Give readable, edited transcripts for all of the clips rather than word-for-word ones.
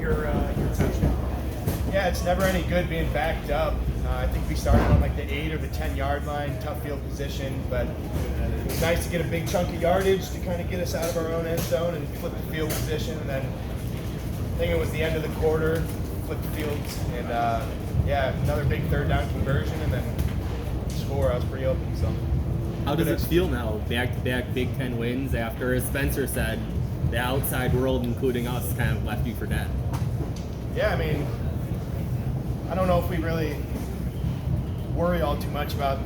your touchdown. Yeah, it's never any good being backed up. I think we started on like the 8 or the 10-yard line, tough field position, but it was nice to get a big chunk of yardage to kind of get us out of our own end zone and flip the field position. And then I think it was the end of the quarter, flip the fields, and another big third down conversion, and then score. I was pretty open. So, how does it feel now, back-to-back Big Ten wins after, as Spencer said, the outside world, including us, kind of left you for dead? Yeah, I mean, I don't know if we really worry all too much about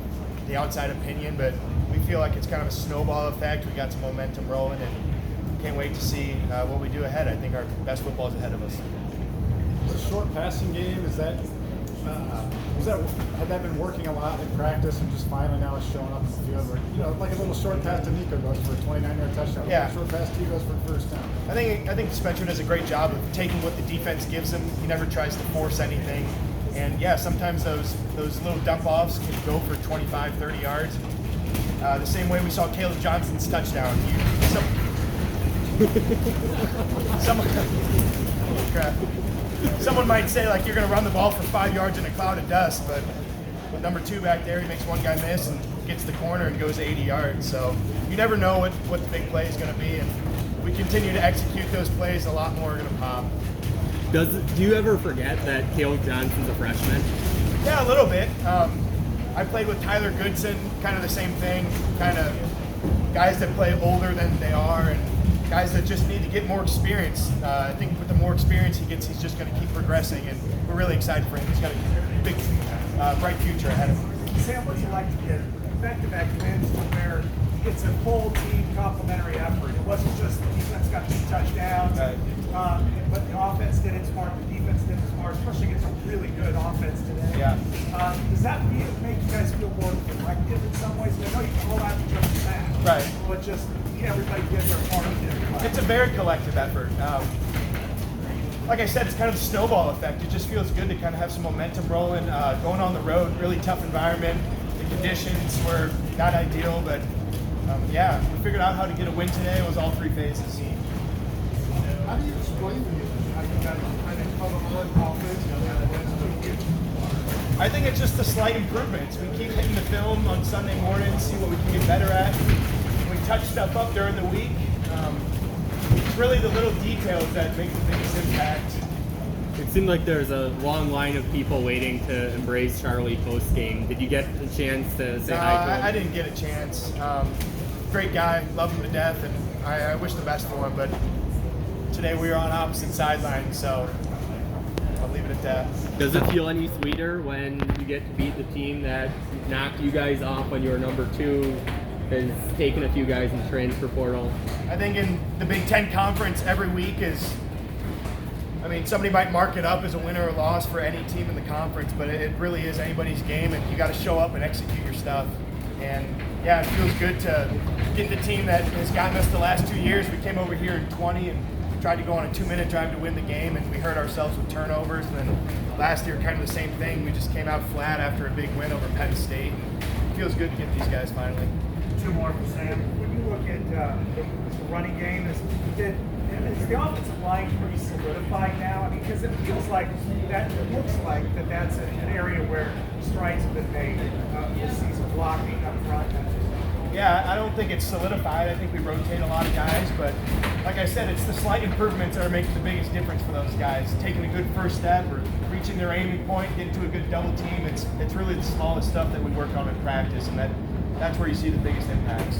the outside opinion, but we feel like it's kind of a snowball effect. We got some momentum rolling, and can't wait to see what we do ahead. I think our best football is ahead of us. The short passing game, had that been working a lot in practice and just finally now it's showing up in the field where, like a little short pass to Nico goes for a 29-yard touchdown. Yeah. Short pass to you goes for a first down. I think Spencer does a great job of taking what the defense gives him. He never tries to force anything. And yeah, sometimes those little dump offs can go for 25, 30 yards. The same way we saw Caleb Johnson's touchdown. Someone might say like you're going to run the ball for 5 yards in a cloud of dust, but with number 2 back there, he makes one guy miss and gets the corner and goes 80 yards. So you never know what the big play is going to be, and we continue to execute those plays. A lot more are going to pop. Do you ever forget that Caleb Johnson's a freshman? Yeah, a little bit. I played with Tyler Goodson, kind of the same thing, kind of guys that play older than they are and guys that just need to get more experience. I think with the more experience he gets, he's just going to keep progressing, and we're really excited for him. He's got a big, bright future ahead of him. Sam, what's it like to get back-to-back wins where it's a full team complementary effort? It wasn't just the defense got 2 touchdowns, but the offense did its part, the defense did its part, especially against a really good offense today. Yeah. Does that make you guys feel more collective in some ways? I know you can roll out each other's back, right? But just everybody did their part. It's a very collective effort. Like I said, it's kind of the snowball effect. It just feels good to kind of have some momentum rolling. Going on the road, really tough environment. The conditions were not ideal, but we figured out how to get a win today. It was all 3 phases. How do you explain to me how you guys kind of come on offense I think it's just the slight improvements. We keep hitting the film on Sunday mornings, see what we can get better at. We touch stuff up during the week. It's really the little details that make the biggest impact. It seemed like there's a long line of people waiting to embrace Charlie post-game. Did you get a chance to say hi to him? I didn't get a chance. Great guy, love him to death, and I wish the best for him, but today we were on opposite sidelines, so I'll leave it at that. Does it feel any sweeter when you get to beat the team that knocked you guys off when you were number 2, has taken a few guys in the transfer portal? I think in the Big Ten Conference, every week somebody might mark it up as a winner or loss for any team in the conference, but it really is anybody's game, and you got to show up and execute your stuff. And yeah, it feels good to get the team that has gotten us the last 2 years. We came over here in 20 and tried to go on a 2-minute drive to win the game, and we hurt ourselves with turnovers. And then last year, kind of the same thing. We just came out flat after a big win over Penn State. And it feels good to get these guys finally. 2 more for Sam. When you look at the running game, is the offensive line pretty solidified now? I mean, because it feels like that, it looks like that's an area where strides have been made this season, blocking up front. Yeah, I don't think it's solidified. I think we rotate a lot of guys, but like I said, it's the slight improvements that are making the biggest difference for those guys. Taking a good first step or reaching their aiming point, getting to a good double team. It's really the smallest stuff that we work on in practice, and that's where you see the biggest impacts.